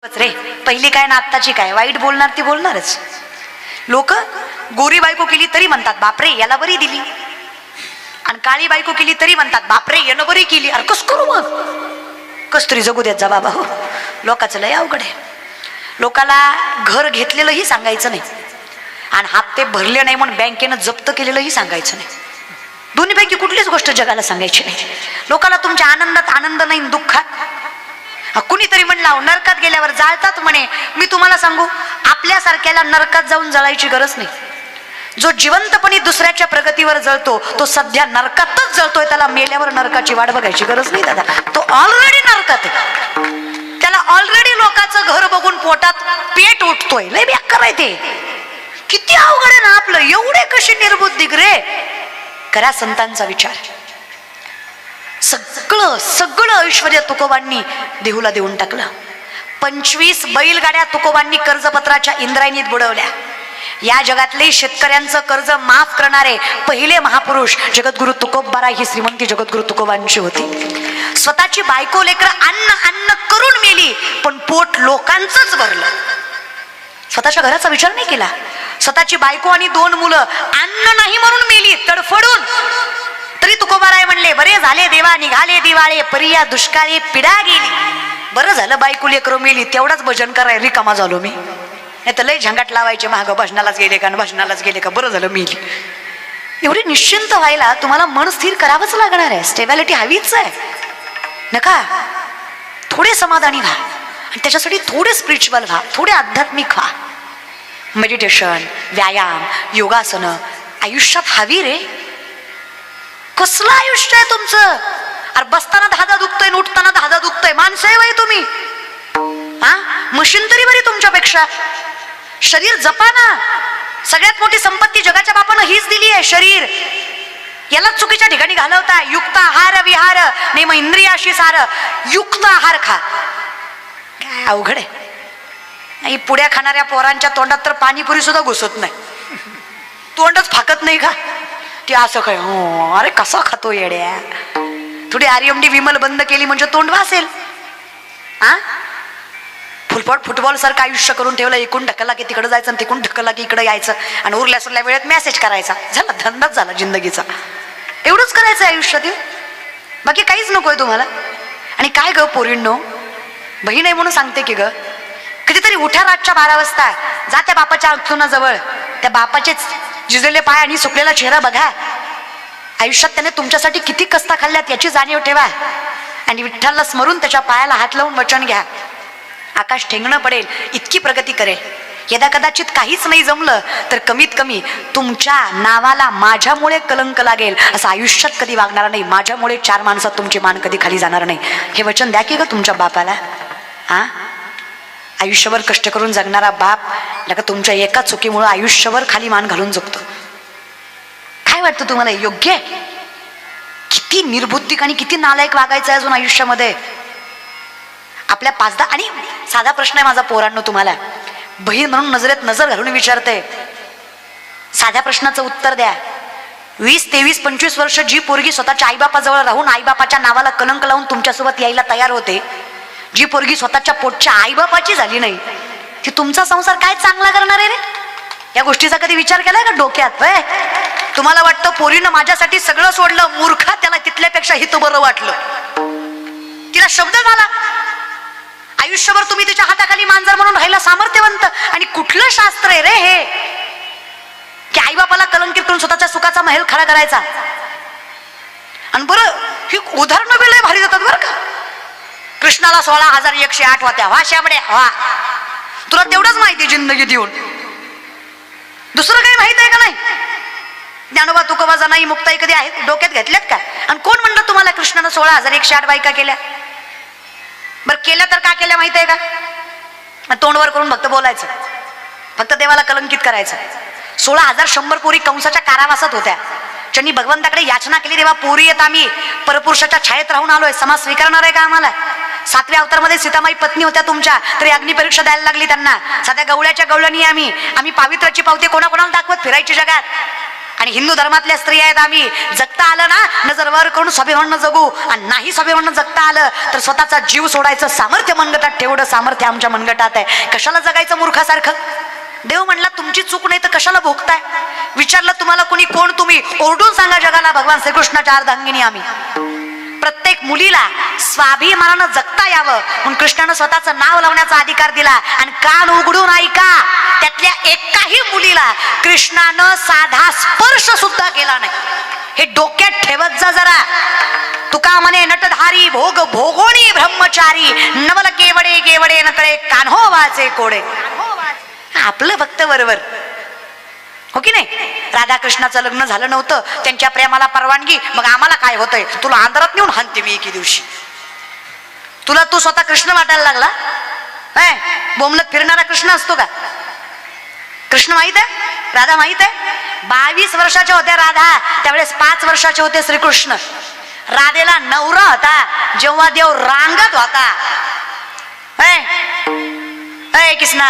रे पहिली काय ना आत्ताची काय, वाईट बोलणार ती बोलणारच. लोक गोरी बायको केली तरी म्हणतात बापरे याला बरी दिली, आणि काळी बायको केली तरी म्हणतात बापरे यानं बरी केली. अरे कस करू मग, कस तरी जगू देत जा बाबा. हो लोकांचं लय अवघड आहे. लोकाला घर घेतलेलंही सांगायचं नाही आणि हप्ते भरले नाही म्हणून बँकेनं जप्त केलेलंही सांगायचं नाही. दोन्हीपैकी कुठलीच गोष्ट जगाला सांगायची नाही. लोकाला तुमच्या आनंदात आनंद नाही, दुःखात. कुणीतरी म्हणलं नरकात गेल्यावर जाळतात म्हणे. मी तुम्हाला सांगू, आपल्यासारख्याला नरकात जाऊन जळायची गरज नाही. जो जिवंतपणे दुसऱ्याच्या प्रगतीवर जळतो तो सध्या नरकातच जळतोय, त्याला मेल्यावर नरकाची वाट बघायची गरज नाही दादा. तो ऑलरेडी नरकात आहे, त्याला ऑलरेडी लोकांचं घर बघून पोटात पेट उठतोय. लय बेकार आहे ते. किती अवघड आहे ना आपलं. एवढे कशी निर्बुद्धी रे. करा संतांचा विचार. सगळं सगळं ऐश्वर्य तुकोबांनी देहूला देऊन टाकलं. 25 बैलगाड्या तुकोबांनी कर्जपत्राच्या इंद्रायणीत बुडवल्या. या जगातले शेतकऱ्यांचं कर्ज माफ करणारे पहिले महापुरुष जगद्गुरु तुकोबाराय ही श्रीमंती जगद्गुरु तुकोबांची होती. स्वतःची बायको लेकर अन्न अन्न करून मेली, पण पोट लोकांचंच भरलं. स्वतःच्या घराचा विचार नाही केला. स्वतःची बायको आणि 2 मुलं अन्न नाही म्हणून मेली तडफडून. तरी तुकोबाराय म्हणले बरे झाले देवा निघाले दिवाळे, परिया दुष्काळी पिढा गेली. बरं झालं बायको लेकरं मेली, तेवढाच भजन कराय रिकामा झालो मी. नाही तर लय झंगाट लावायचे महाग, भजनालाच गेले का भजनालाच गेले का, बरं झालं मेली. एवढी निश्चिंत व्हायला तुम्हाला मन स्थिर करावंच लागणार आहे. स्टेबिलिटी हवीच आहे. नका थोडे समाधानी व्हा आणि त्याच्यासाठी थोडे स्पिरिच्युअल व्हा, थोडे आध्यात्मिक व्हा. मेडिटेशन, व्यायाम, योगासनं आयुष्यात हवी रे. कसलं आयुष्य आहे तुमचं. अरे बसताना धागा दुखतोय, उठताना धागा दुखतोय. माणसं आहे वय तुम्ही. हा मशीन तरी बरी तुमच्यापेक्षा. शरीर जपा ना. सगळ्यात मोठी संपत्ती जगाच्या बापानं हीच दिली आहे, शरीर. याला चुकीच्या ठिकाणी घालवताय. युक्त आहार विहार नाही मग इंद्रियाशी सार. युक्त आहार खा. काय अवघड आहे. नाही पुड्या खाणाऱ्या पोरांच्या तोंडात तर पाणीपुरी सुद्धा घुसत नाही. तोंडच फाकत नाही का ते असं काय. हो अरे कसा खातो येड्या. थोडी आर्यमडी विमल बंद केली म्हणजे तोंड वासेल. हा फुलपॉट फुटबॉल सारखं आयुष्य करून ठेवलं. इकडून ढकलला की तिकडे जायचं आणि तिकडून ढकलला की इकडे यायचं आणि उरल्या सुरल्या वेळेत मेसेज करायचा. झाला धंदाच झाला जिंदगीचा. एवढंच करायचं आयुष्यात. बाकी काहीच नकोय तुम्हाला. आणि काय ग पोरींनो, बहीण आहे म्हणून सांगते की ग, कधीतरी उठ्या रातच्या 12 वाजता जा त्या बापाच्या अंथरुणाजवळ. त्या बापाचे झिजलेले पाय आणि सुकलेला चेहरा बघा. आयुष्यात त्याने तुमच्यासाठी किती कष्ट खाल्ल्यात याची जाणीव ठेवा. आणि विठ्ठलला स्मरून त्याच्या पायाला हात लावून वचन घ्या. आकाश ठेंगणं पडेल इतकी प्रगती करेल. यदा कदाचित काहीच नाही जमलं तर कमीत कमी तुमच्या नावाला माझ्यामुळे कलंक लागेल असं आयुष्यात कधी वागणार नाही. माझ्यामुळे 4 माणसात तुमची मान कधी खाली जाणार नाही. हे वचन द्या की ग तुमच्या बापाला. हा आयुष्यभर कष्ट करून जगणारा बाप लका तुमच्या एका चुकीमुळे आयुष्यभर खाली मान घालून जगतो. काय वाटतं तुम्हाला योग्य आहे? किती निर्बुद्धिक आणि किती नालायक वागायचं आहे अजून आयुष्यामध्ये. आपल्या 5-10 आणि साधा प्रश्न आहे माझा पोरांनो तुम्हाला. बहीण म्हणून नजरेत नजर घालून विचारते. साध्या प्रश्नाचं उत्तर द्या. 20, 23, 25 वर्ष जी पोरगी स्वतःच्या आईबापाजवळ राहून आईबापाच्या नावाला कलंक लावून तुमच्यासोबत यायला तयार होते, जी पोरगी स्वतःच्या पोटच्या आईबापाची झाली नाही, ती तुमचा संसार काय चांगला करणार आहे रे. या गोष्टीचा कधी विचार केलाय का डोक्यात? तुम्हाला वाटतं पोरीनं माझ्यासाठी सगळं सोडलं. मूर्खा, त्याला तिथल्यापेक्षा हित बरं वाटलं. तिला शब्द झाला. आयुष्यभर तुम्ही तिच्या हाताखाली मांजर म्हणून राहिला सामर्थ्यवंत. आणि कुठलं शास्त्र आहे रे हे की आईबापाला कलंकित करून स्वतःच्या सुखाचा महल खडा करायचा. आणि बरं ही उदाहरणं बी लय भारी जातात बरं का. कृष्णाला 16,108 होत्या. वा शाबड्या वा. तुला तेवढंच माहिती जिंदगी देऊन, दुसरं काही माहित आहे का नाही? ज्ञानोबा तुकोबा नाही मुक्ताई कधी आहेत डोक्यात घेतल्यात का? आणि कोण म्हणलं तुम्हाला कृष्णानं 16,108 बायका केल्या? बरं केल्या तर का केल्या माहित आहे का? तोंडवर करून फक्त बोलायचं, फक्त देवाला कलंकित करायचं. 16,100 पोरी कंसाच्या कारावासात होत्या. ज्यांनी भगवंताकडे याचना केली, देवा पोरी येत आम्ही परपुरुषाच्या छायेत राहून आलोय, समाज स्वीकारणार आहे का आम्हाला? 7व्या अवतारमध्ये सीतामाई पत्नी होत्या तुमच्या, तरी अग्निपरीक्षा द्यायला लागली त्यांना. साध्या गवळ्याच्या गवळणी आम्ही पावित्र्याची पावती कोणाकोणाला दाखवत फिरायची जगात. आणि हिंदू धर्मातल्या स्त्रिया आहेत आम्ही. जगता आलं ना नजर वर करून स्वाभिमानानं जगू, आणि नाही स्वाभिमानानं जगता आलं तर स्वतःचा जीव सोडायचं सामर्थ्य मनगटात ठेवणं सामर्थ्य आमच्या मनगटात आहे. कशाला जगायचं मूर्खासारखं? देव म्हणला तुमची चूक नाही तर कशाला भोगताय? विचारलं तुम्हाला कोणी कोण तुम्ही? ओरडून सांगा जगाला भगवान श्रीकृष्णाच्या अर्धांगिनी आम्ही. प्रत्येक मुलीला स्वाभिमानानं जगता यावं म्हणून कृष्णानं स्वतःचं नाव लावण्याचा अधिकार दिला. आणि कान उघडून ऐका, त्यातल्या एकाही मुलीला कृष्णानं साधा स्पर्श सुद्धा केला नाही. हे डोक्यात ठेवत जा जरा. तुका म्हणे नटधारी भोग भोगोणी ब्रह्मचारी, नवल केवडे केवडे नकळे कान्हो वाचे कोडे. आपलं फक्त बरोबर हो की नाही? राधाकृष्णाचं लग्न झालं नव्हतं, त्यांच्या प्रेमाला परवानगी, मग आम्हाला काय होतंय? तुला अंधारात नेऊन हाणते मी एके दिवशी. तुला तू स्वतः कृष्ण वाटायला लागला? बोमलत फिरणारा कृष्ण असतो का? कृष्ण माहित आहे? राधा माहित आहे? 22 वर्षाच्या होत्या राधा, त्यावेळेस 5 वर्षाचे होते श्रीकृष्ण. राधेला नवरा होता जेव्हा देव रांगत होता. कृष्णा,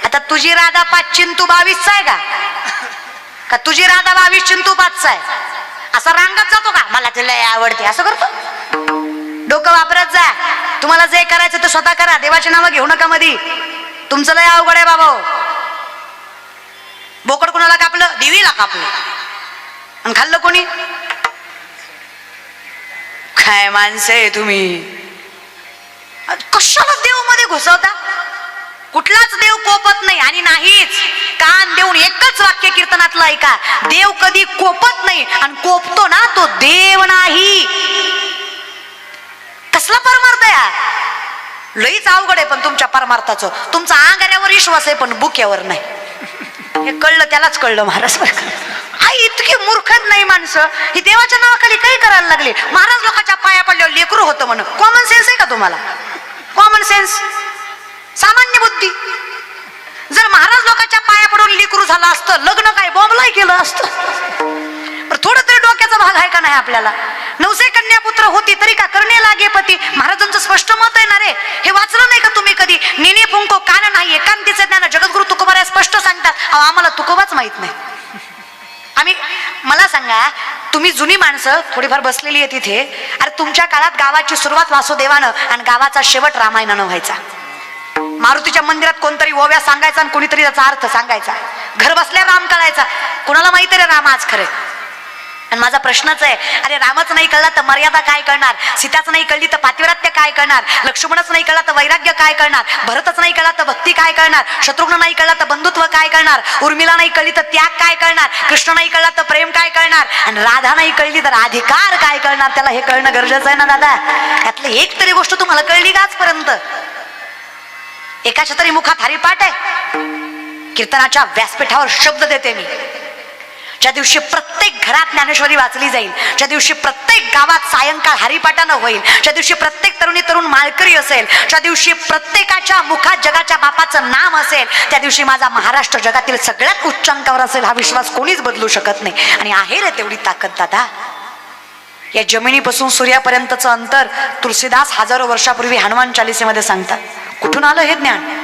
आता तुझी राधा 5 चिंतू 22चा आहे का? तुझी राधा 22 चिंतू 5चा आहे? असं रांगत जातो का? मला तुला आवडते असं करतो? डोकं वापरत जा. तुम्हाला जे करायचं ते स्वतः करा, देवाचे नाव घेऊ नका मधी. तुमचं लय अवघड आहे बाबा. बोकड कोणाला कापलं? देवीला कापलं. आणि खाल्लं कोणी? काय माणसं आहे तुम्ही? कशाला देव मध्ये घुसवता? कुठलाच देव कोपत नाही आणि नाहीच. कान देऊन एकच वाक्य कीर्तनातलं ऐका, देव कधी कोपत नाही, आणि कोपतो ना तो देव नाही. कसला परमार्थ आहे? लईच अवघड आहे पण तुमच्या परमार्थाचं. तुमचा आंगाऱ्यावर विश्वास आहे पण बुक्यावर नाही. हे कळलं त्यालाच कळलं महाराज. आई इतकी मूर्खच नाही माणसं. ही देवाच्या नावाखाली काही करायला लागले. महाराज लोकांच्या पाया पडल्यावर लेकरू होतं म्हणून. कॉमन सेन्स आहे का तुम्हाला? कॉमन सेन्स, सामान्य बुद्धी. जर महाराज लोकांच्या पाया पडून लेकरू झालं असतं, लग्न काय बॉम्बलाही केलं असतं. पण थोडं तरी डोक्याचा भाग आहे का नाही आपल्याला? 900 कन्यापुत्र होती तरी का करणे लागे पती. महाराजांचं स्पष्ट मत आहे ना रे. हे वाचलं नाही का तुम्ही कधी? नेने पुंको कान नाही एकांतीचं ज्ञान. जगद्गुरु तुकोबा स्पष्ट सांगतात. आम्हाला तुकोबाच माहित नाही. आम्ही, मला सांगा, तुम्ही जुनी माणसं थोडीफार बसलेली आहे तिथे. अरे तुमच्या काळात गावाची सुरुवात वासुदेवानं आणि गावाचा शेवट रामायणानं व्हायचा. मारुतीच्या मंदिरात कोणतरी ओव्या सांगायचा आणि कोणीतरी त्याचा अर्थ सांगायचा. घर बसल्या राम कळायचा. कुणाला माहिती रे राम आज खरे? आणि माझा प्रश्नच आहे, अरे रामच नाही कळला तर मर्यादा काय करणार? सीताच नाही कळली तर पातिव्रत्य काय करणार? लक्ष्मणच नाही कळला तर वैराग्य काय करणार? भरतच नाही कळला तर भक्ती काय करणार? शत्रुघ्न नाही कळला तर बंधुत्व काय करणार? उर्मिला नाही कळली तर त्याग काय करणार? कृष्ण नाही कळला तर प्रेम काय करणार? आणि राधा नाही कळली तर अधिकार काय करणार? त्याला हे कळणं गरजेचं आहे ना दादा. यातलं एक तरी गोष्ट तुम्हाला कळली का आजपर्यंत? एकाच्या तरी मुखात हरिपाठ आहे? कीर्तनाच्या व्यासपीठावर शब्द देते मी. ज्या दिवशी प्रत्येक घरात ज्ञानेश्वरी वाचली जाईल, ज्या दिवशी प्रत्येक गावात सायंकाळ हरिपाठानं होईल, ज्या दिवशी प्रत्येक तरुणी तरुण माळकरी असेल, ज्या दिवशी प्रत्येकाच्या मुखात जगाच्या बापाचं नाम असेल, त्या दिवशी माझा महाराष्ट्र जगातील सगळ्यात उच्चांकावर असेल. हा विश्वास कोणीच बदलू शकत नाही. आणि आहे रे तेवढी ताकद दादा. या जमिनीपासून सूर्यापर्यंतचं अंतर तुलसीदास हजारो वर्षापूर्वी हनुमान चालिसेमध्ये सांगतात. कुठून आलं हे ज्ञान?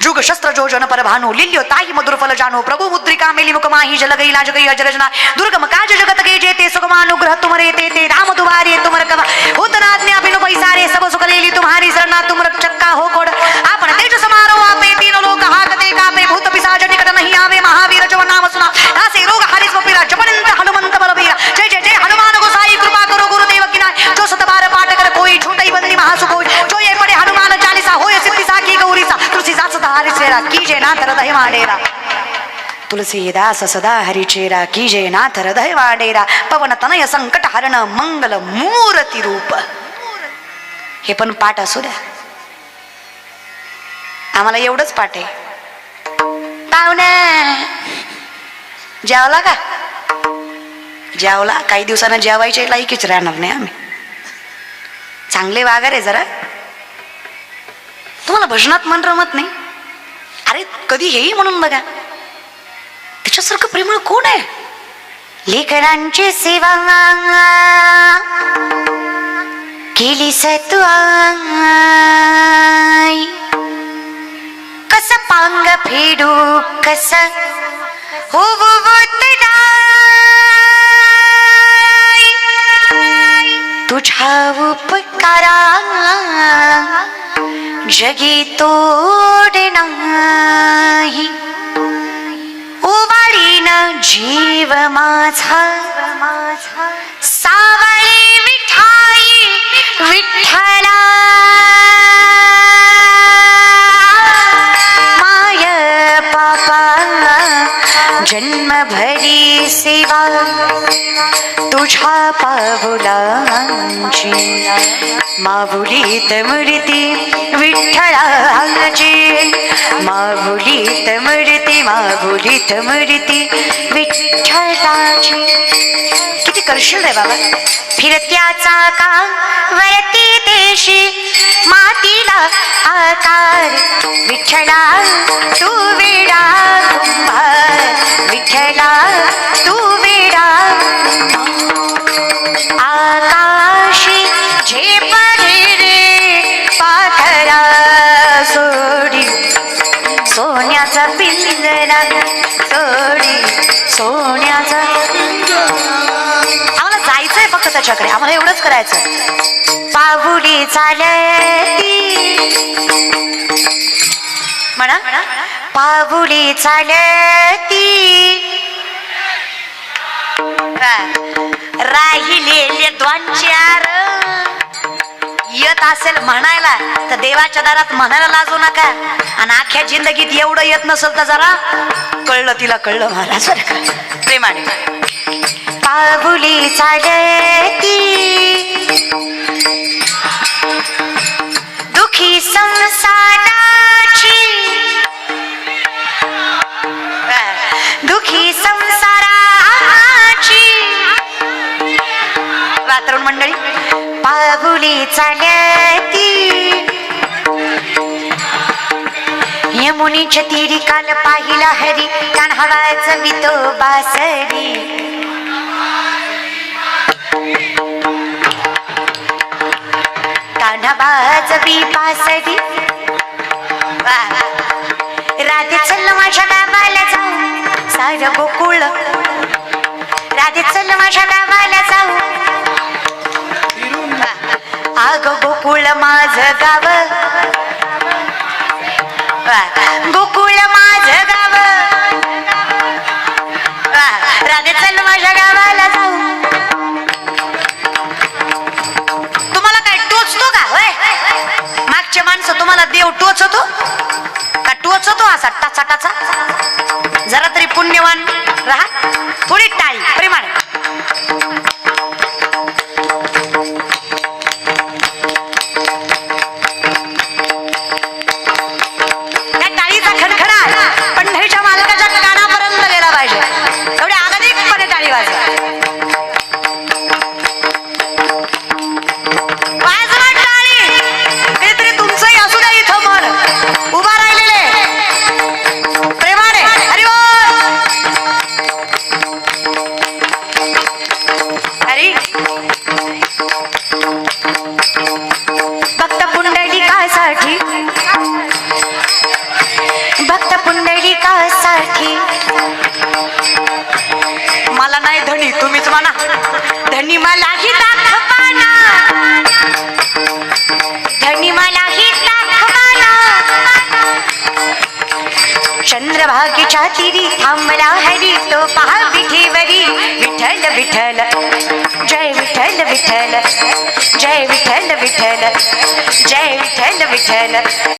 जुग शस्त्र जो जन पर भानु लिल्यो ताही मधुर फल जानो प्रभु मुद्रिका मेली मुकमाही जल गई लाज गई अजरजना दुर्गम काज जगत के जेते सुगमानुग्रह तुमरे ते राम दुआरे तुमर कवा होतना आज्ञा बिनु पैसारे सब सुख लेली तुम्हारी शरणा तुम रक्षका हो कोड आपण तेज समारो आपे तीन लोक हाकते कापे भूत पिशाच निकट नहीं आवे महावीर जव नाम सुना रासे रोग हरिस पीरा जपनंत हनुमंत बलबीरा जय जय जय हनुमान गोसाई कृपा करो गुरुदेव की नाय जो सत बार पाठ कर कोई छूटई बंदी महासुकोई जो ये पढ़े हनुमान चालीसा होय सिद्धि साखी गौरीसा तुलसीदास हरिचेरा कीजे नाथ हृदय वाडेरा तुलसीदास सदा हरिचेरा कीजे नाथ हृदय वाडेरा पवन तनय संकट हरण मंगल मूर्ती रूप. हे पण पाठ असू द्या. आम्हाला एवढंच पाठ आहे. पाहुणे जेवला का? जेवला? काही दिवसांना जेवायच्या लायकीच राहणार नाही आम्ही. चांगले वागा रे जरा. तुम्हाला भजनात मन रमत नाही? अरे कधी हेही म्हणून बघा, त्याच्यासारखं प्रेमळ कोण आहे? लेकरांची सेवा केली तू आई, कस पांग फेडू कस तुझ्या उपकारा जगी तोड नाही, ओवाळीन जीव माझा सावळी विठाई विठ्ठला, माय पापा जन्मभरी सेवा तुझ्या पावलांची, माऊलीत मूर्ती विठ्ठलाची, माऊलीत मूर्ती माऊलीत मूर्ती विठ्ठलाची. किती करशील रे बाबा. फिरत्याचा का वरती देशी मातीला आकार, विठ्ठला तू विडा कुंभार, विठ्ठला तू विडा आकाशी झेप रे पाखरा सोडी, सोन्याचा पिंजरा सोडी, सोन्याचा. आम्हाला जायचंय फक्त त्याच्याकडे, आम्हाला एवढंच करायचं. पाऊली चालती म्हणा, पाऊली चालती राहिलेले दोन चार येत असेल म्हणायला तर देवाच्या दारात म्हणायला लाजू नका. आणि अख्ख्या जिंदगीत एवढं येत नसेल तर जरा कळलं तिला, कळलं महाराज प्रेमाने. पाऊली चालती दुखी संसाराची, दुखी संसाराची तरुण मंडळी. पाऊली चालती यमुनीच्या तीरी काल पाहिला हरी, कान हवाच वितो बासरी. कान्हाबाज बी पासरी. राधे चल माझ्या गावाला जाऊ सार गोकुळ, राधे चल माझ्या गावाला जाऊ, आग गोकुळ माझ गाव, गोकुळ माझ गाव, राधे चल माझ्या गावाला जाऊ. तुम्हाला काय टोचतो का होय? मागचे माणसं तुम्हाला देव टोचतो का? टोचतो असा टाचा टाचा. जरा तरी पुण्यवान राहा. थोडी टाळी प्रेमाने. त्या टाळीचा खडखडाट पंढरीच्या मालकाच्या कानापर्यंत गेला पाहिजे. एवढ्या आगदिकपणे टाळी वाजवा. वाजवा टाळी. काहीतरी तुमचंही असू द्या इथं मन उभा राहिलेले प्रेमाने. हरी बोल. हरी. भक्त पुंडलिकासाठी, भक्त पुंडलिकासाठी. मला नाही धनी, तुम्हीच म्हणा धनी मलाही दाखवाना, धनी मलाही दाखवाना. चंद्रभागेच्या तिरी थांबला हरी, तो पहा विठीवरी. विठ्ठल विठ्ठल जय विठ्ठल विठ्ठल, जय विठ्ठल विठ्ठल, जय विठ्ठल विठ्ठल.